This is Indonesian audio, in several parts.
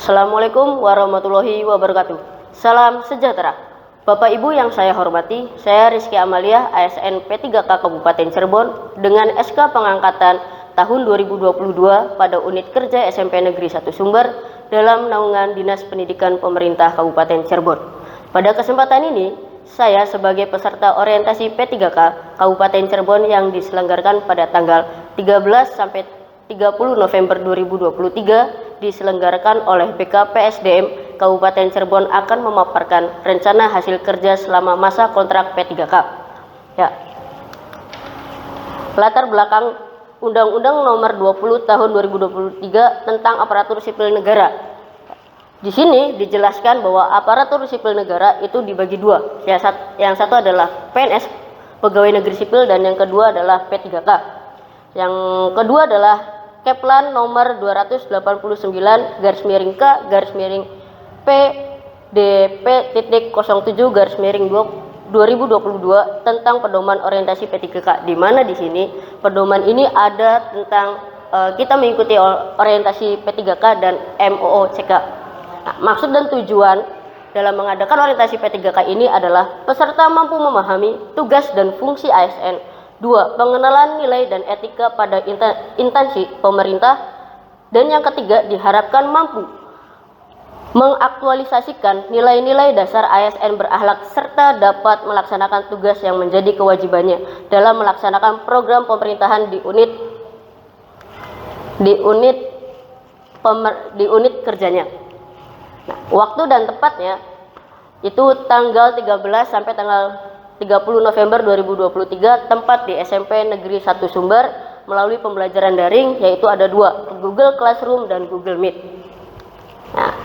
Assalamualaikum warahmatullahi wabarakatuh. Salam sejahtera. Bapak Ibu yang saya hormati, saya Rizky Amalia, ASN P3K Kabupaten Cirebon dengan SK pengangkatan tahun 2022 pada unit kerja SMP Negeri 1 Sumber dalam naungan Dinas Pendidikan Pemerintah Kabupaten Cirebon. Pada kesempatan ini, saya sebagai peserta orientasi P3K Kabupaten Cirebon yang diselenggarakan pada tanggal 13 sampai 30 November 2023 diselenggarakan oleh BKPSDM Kabupaten Cirebon akan memaparkan rencana hasil kerja selama masa kontrak P3K. Ya. Latar belakang Undang-Undang Nomor 20 Tahun 2023 tentang Aparatur Sipil Negara. Di sini dijelaskan bahwa aparatur sipil negara itu dibagi dua. Yang satu adalah PNS, pegawai negeri sipil, dan yang kedua adalah P3K. Yang kedua adalah Keplan nomor 289/K-PDP.07/2022 tentang pedoman orientasi P3K, di mana di sini pedoman ini ada tentang kita mengikuti orientasi P3K dan MOOCK. Nah, maksud dan tujuan dalam mengadakan orientasi P3K ini adalah peserta mampu memahami tugas dan fungsi ASN. 2. Pengenalan nilai dan etika pada instansi pemerintah. Dan yang ketiga, diharapkan mampu mengaktualisasikan nilai-nilai dasar ASN berakhlak serta dapat melaksanakan tugas yang menjadi kewajibannya dalam melaksanakan program pemerintahan di unit kerjanya. Nah, waktu dan tepatnya itu tanggal 13 sampai tanggal 30 November 2023, tempat di SMP Negeri 1 Sumber melalui pembelajaran daring, yaitu ada dua, Google Classroom dan Google Meet. Nah,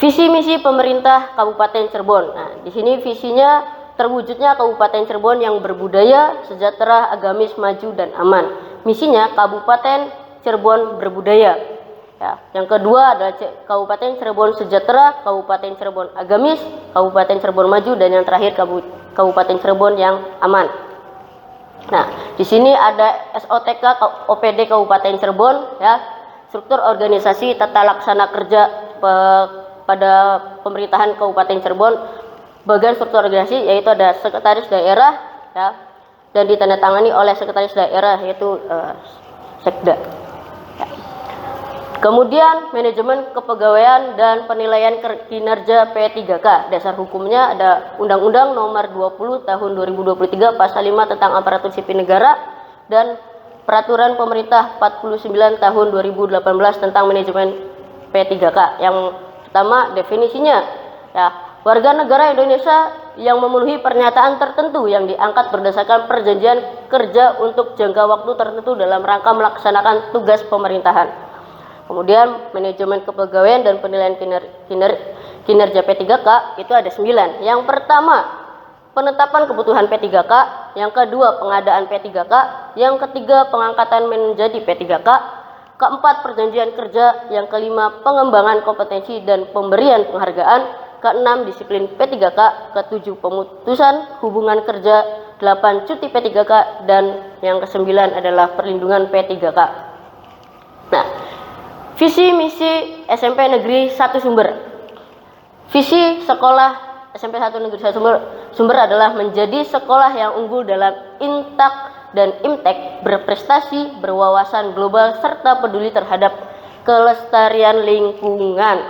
visi misi pemerintah Kabupaten Cirebon. Nah, di sini visinya terwujudnya Kabupaten Cirebon yang berbudaya, sejahtera, agamis, maju, dan aman. Misinya Kabupaten Cirebon berbudaya. Ya, yang kedua adalah Kabupaten Cirebon sejahtera, Kabupaten Cirebon agamis, Kabupaten Cirebon maju, dan yang terakhir Kabupaten Cirebon yang aman. Nah, di sini ada SOTK OPD Kabupaten Cirebon, ya, struktur organisasi tata laksana kerja pada pemerintahan Kabupaten Cirebon. Bagian struktur organisasi yaitu ada sekretaris daerah, ya, dan ditandatangani oleh sekretaris daerah yaitu Sekda. Ya. Kemudian manajemen kepegawaian dan penilaian kinerja P3K. Dasar hukumnya ada Undang-Undang Nomor 20 Tahun 2023 Pasal 5 tentang Aparatur Sipil Negara dan Peraturan Pemerintah 49 Tahun 2018 tentang manajemen P3K. Yang pertama definisinya, ya, warga negara Indonesia yang memenuhi pernyataan tertentu yang diangkat berdasarkan perjanjian kerja untuk jangka waktu tertentu dalam rangka melaksanakan tugas pemerintahan. Kemudian manajemen kepegawaian dan penilaian kinerja P3K itu ada 9. Yang pertama, penetapan kebutuhan P3K. Yang kedua, pengadaan P3K. Yang ketiga, pengangkatan menjadi P3K. Keempat, perjanjian kerja. Yang kelima, pengembangan kompetensi dan pemberian penghargaan. Keenam, disiplin P3K. Ketujuh, pemutusan hubungan kerja. 8, cuti P3K. Dan yang kesembilan adalah perlindungan P3K. Nah, visi misi SMP Negeri 1 Sumber. Visi sekolah SMP 1 Negeri 1 Sumber adalah menjadi sekolah yang unggul dalam Intak dan Imtek, berprestasi, berwawasan global, serta peduli terhadap kelestarian lingkungan.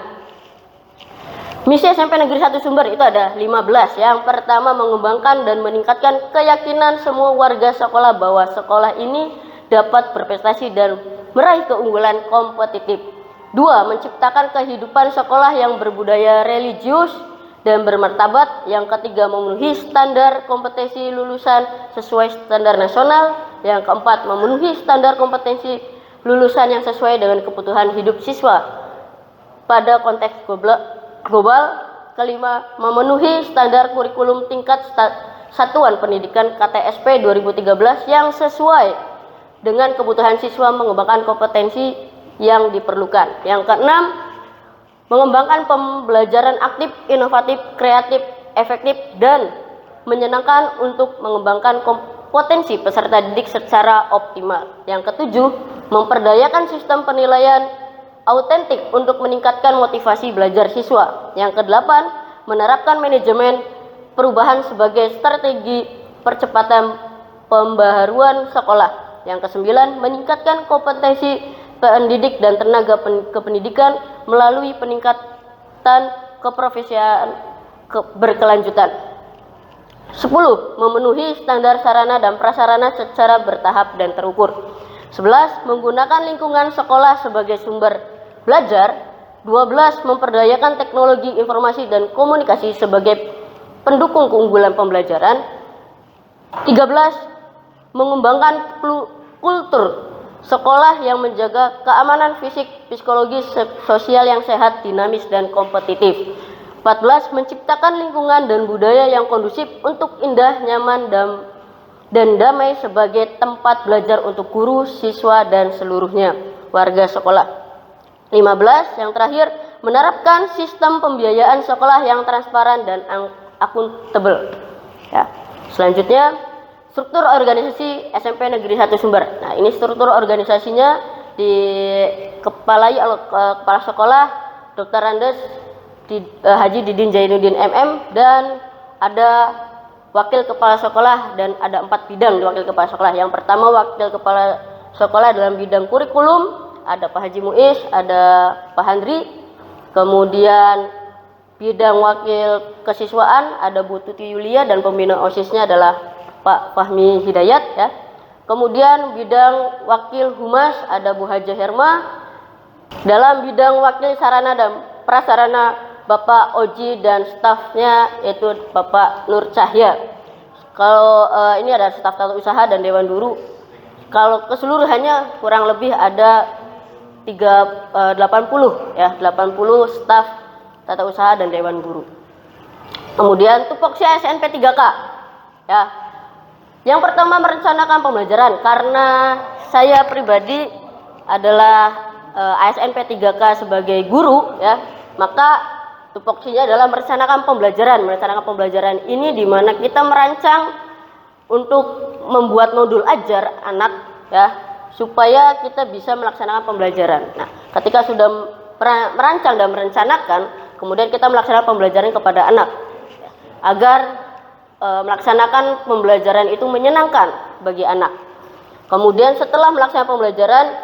Misi SMP Negeri 1 Sumber itu ada 15. Yang pertama, mengembangkan dan meningkatkan keyakinan semua warga sekolah bahwa sekolah ini dapat berprestasi dan meraih keunggulan kompetitif. 2. Menciptakan kehidupan sekolah yang berbudaya religius dan bermartabat. Yang ketiga, memenuhi standar kompetensi lulusan sesuai standar nasional. Yang keempat, memenuhi standar kompetensi lulusan yang sesuai dengan kebutuhan hidup siswa pada konteks global. Kelima, memenuhi standar kurikulum tingkat satuan pendidikan KTSP 2013 yang sesuai dengan kebutuhan siswa, mengembangkan kompetensi yang diperlukan. Yang keenam, mengembangkan pembelajaran aktif, inovatif, kreatif, efektif, dan menyenangkan untuk mengembangkan kompetensi peserta didik secara optimal. Yang ketujuh, memperdayakan sistem penilaian autentik untuk meningkatkan motivasi belajar siswa. Yang kedelapan, menerapkan manajemen perubahan sebagai strategi percepatan pembaharuan sekolah. Yang kesembilan, meningkatkan kompetensi pendidik dan tenaga kependidikan melalui peningkatan keprofesian berkelanjutan. 10. Memenuhi standar sarana dan prasarana secara bertahap dan terukur. 11. Menggunakan lingkungan sekolah sebagai sumber belajar. 12. Memperdayakan teknologi informasi dan komunikasi sebagai pendukung keunggulan pembelajaran. 13. Mengembangkan kultur sekolah yang menjaga keamanan fisik, psikologis, sosial yang sehat, dinamis, dan kompetitif. 14. Menciptakan lingkungan dan budaya yang kondusif untuk indah, nyaman, dan damai sebagai tempat belajar untuk guru, siswa, dan seluruhnya warga sekolah. 15. Yang terakhir, menerapkan sistem pembiayaan sekolah yang transparan dan akuntabel. Ya. Selanjutnya, struktur organisasi SMP Negeri 1 Sumber. Nah, ini struktur organisasinya dikepalai kepala sekolah Dr. Andes Haji Didin Jainuddin MM, dan ada wakil kepala sekolah dan ada 4 bidang di wakil kepala sekolah. Yang pertama, wakil kepala sekolah dalam bidang kurikulum, ada Pak Haji Muiz, ada Pak Handri. Kemudian bidang wakil kesiswaan ada Bu Tuti Yulia, dan pembina OSIS-nya adalah Pak Fahmi Hidayat, ya. Kemudian bidang wakil humas ada Bu Haja Herma. Dalam bidang wakil sarana dan prasarana Bapak Oji dan stafnya yaitu Bapak Nur Cahya. Kalau ini ada staf tata usaha dan dewan guru. Kalau keseluruhannya kurang lebih ada 80 ya, 80 staf tata usaha dan dewan guru. Kemudian tupoksi ASNP 3K. Ya. Yang pertama, merencanakan pembelajaran. Karena saya pribadi adalah ASNP 3K sebagai guru, ya, maka tupoksinya adalah merencanakan pembelajaran. Merencanakan pembelajaran ini di mana kita merancang untuk membuat modul ajar anak, ya, supaya kita bisa melaksanakan pembelajaran. Nah, ketika sudah merancang dan merencanakan, kemudian kita melaksanakan pembelajaran kepada anak, ya, agar melaksanakan pembelajaran itu menyenangkan bagi anak. Kemudian setelah melaksanakan pembelajaran,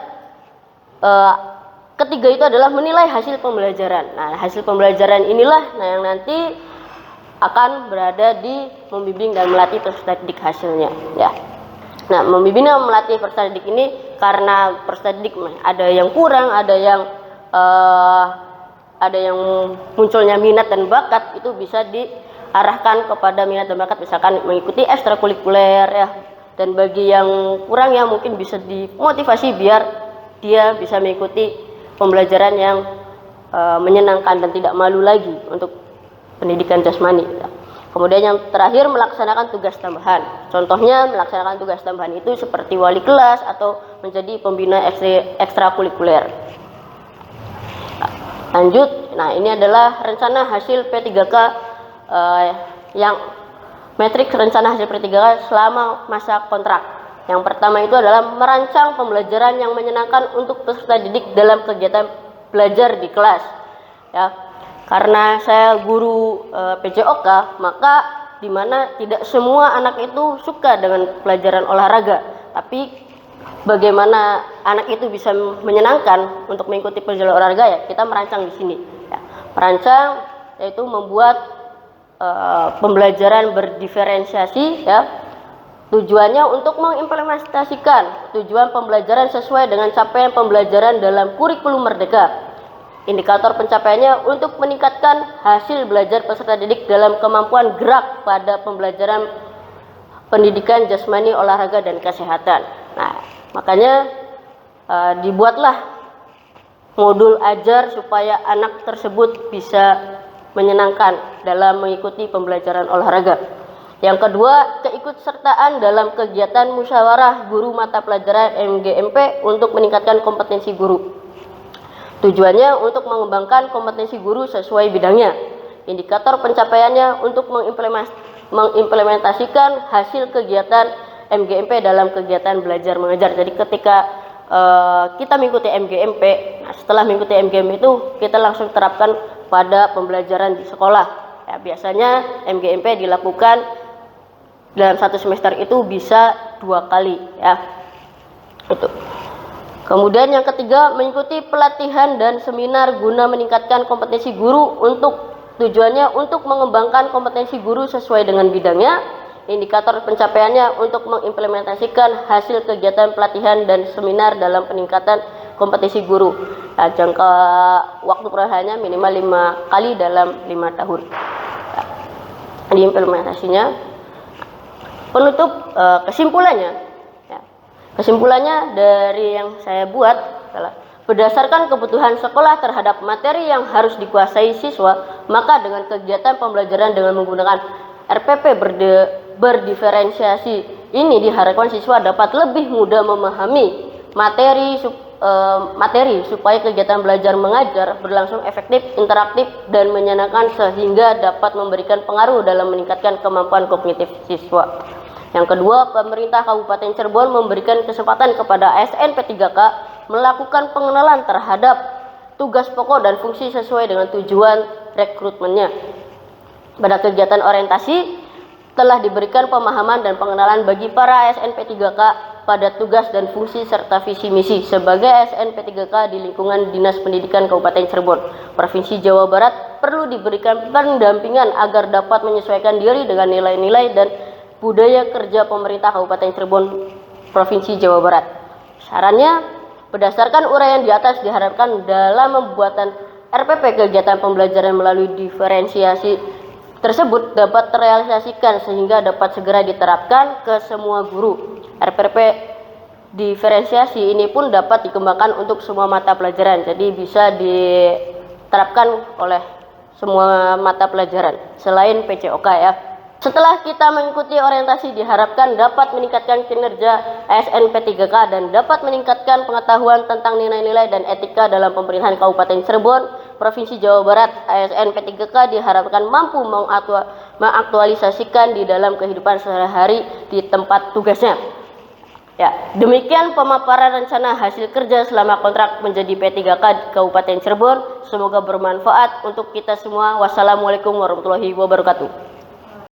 ketiga itu adalah menilai hasil pembelajaran. Nah, hasil pembelajaran inilah yang nanti akan berada di membimbing dan melatih peserta didik hasilnya, ya. Nah, membimbing dan melatih peserta didik ini karena peserta didik ada yang kurang, ada yang munculnya minat dan bakat, itu bisa diarahkan kepada minat dan bakat, misalkan mengikuti ekstrakurikuler, ya. Dan bagi yang kurang, ya, mungkin bisa dimotivasi biar dia bisa mengikuti pembelajaran yang menyenangkan dan tidak malu lagi untuk pendidikan jasmani. Kemudian yang terakhir, melaksanakan tugas tambahan. Contohnya melaksanakan tugas tambahan itu seperti wali kelas atau menjadi pembina ekstrakurikuler. Lanjut, nah ini adalah rencana hasil P3K yang metrik rencana hasil P3K selama masa kontrak. Yang pertama itu adalah merancang pembelajaran yang menyenangkan untuk peserta didik dalam kegiatan belajar di kelas. Ya, karena saya guru PJOK, maka di mana tidak semua anak itu suka dengan pelajaran olahraga, tapi bagaimana anak itu bisa menyenangkan untuk mengikuti pelajaran olahraga, ya kita merancang di sini. Ya, merancang yaitu membuat pembelajaran berdiferensiasi, ya. Tujuannya untuk mengimplementasikan tujuan pembelajaran sesuai dengan capaian pembelajaran dalam kurikulum merdeka. Indikator pencapaiannya untuk meningkatkan hasil belajar peserta didik dalam kemampuan gerak pada pembelajaran pendidikan jasmani, olahraga, dan kesehatan. Nah, makanya dibuatlah modul ajar supaya anak tersebut bisa menyenangkan dalam mengikuti pembelajaran olahraga. Yang kedua, keikutsertaan dalam kegiatan musyawarah guru mata pelajaran MGMP untuk meningkatkan kompetensi guru. Tujuannya untuk mengembangkan kompetensi guru sesuai bidangnya. Indikator pencapaiannya untuk mengimplementasikan hasil kegiatan MGMP dalam kegiatan belajar mengajar. Jadi ketika kita mengikuti MGMP. Nah, setelah mengikuti MGMP itu kita langsung terapkan pada pembelajaran di sekolah. Ya, biasanya MGMP dilakukan dalam satu semester itu bisa 2 kali ya. Itu. Kemudian yang ketiga, mengikuti pelatihan dan seminar guna meningkatkan kompetensi guru tujuannya untuk mengembangkan kompetensi guru sesuai dengan bidangnya. Indikator pencapaiannya untuk mengimplementasikan hasil kegiatan pelatihan dan seminar dalam peningkatan kompetensi guru. Nah, jangka waktu pelatihannya minimal 5 kali dalam 5 tahun. Nah, di implementasinya. Penutup kesimpulannya. Ya. Kesimpulannya dari yang saya buat adalah berdasarkan kebutuhan sekolah terhadap materi yang harus dikuasai siswa, maka dengan kegiatan pembelajaran dengan menggunakan RPP berdiferensiasi ini diharapkan siswa dapat lebih mudah memahami materi supaya kegiatan belajar mengajar berlangsung efektif, interaktif, dan menyenangkan sehingga dapat memberikan pengaruh dalam meningkatkan kemampuan kognitif siswa. Yang kedua, pemerintah Kabupaten Cirebon memberikan kesempatan kepada ASN P3K melakukan pengenalan terhadap tugas pokok dan fungsi sesuai dengan tujuan rekrutmennya. Pada kegiatan orientasi telah diberikan pemahaman dan pengenalan bagi para ASN P3K pada tugas dan fungsi serta visi misi sebagai ASN P3K di lingkungan Dinas Pendidikan Kabupaten Cirebon, Provinsi Jawa Barat perlu diberikan pendampingan agar dapat menyesuaikan diri dengan nilai-nilai dan budaya kerja pemerintah Kabupaten Cirebon, Provinsi Jawa Barat. Sarannya, berdasarkan uraian di atas diharapkan dalam pembuatan RPP kegiatan pembelajaran melalui diferensiasi tersebut dapat terrealisasikan sehingga dapat segera diterapkan ke semua guru. RPP diferensiasi ini pun dapat dikembangkan untuk semua mata pelajaran, jadi bisa diterapkan oleh semua mata pelajaran selain PCOK ya. Setelah kita mengikuti orientasi diharapkan dapat meningkatkan kinerja ASN P3K dan dapat meningkatkan pengetahuan tentang nilai-nilai dan etika dalam pemerintahan Kabupaten Cirebon, Provinsi Jawa Barat. ASN P3K diharapkan mampu mengaktualisasikan di dalam kehidupan sehari-hari di tempat tugasnya. Ya, demikian pemaparan rencana hasil kerja selama kontrak menjadi P3K di Kabupaten Cirebon. Semoga bermanfaat untuk kita semua. Wassalamualaikum warahmatullahi wabarakatuh.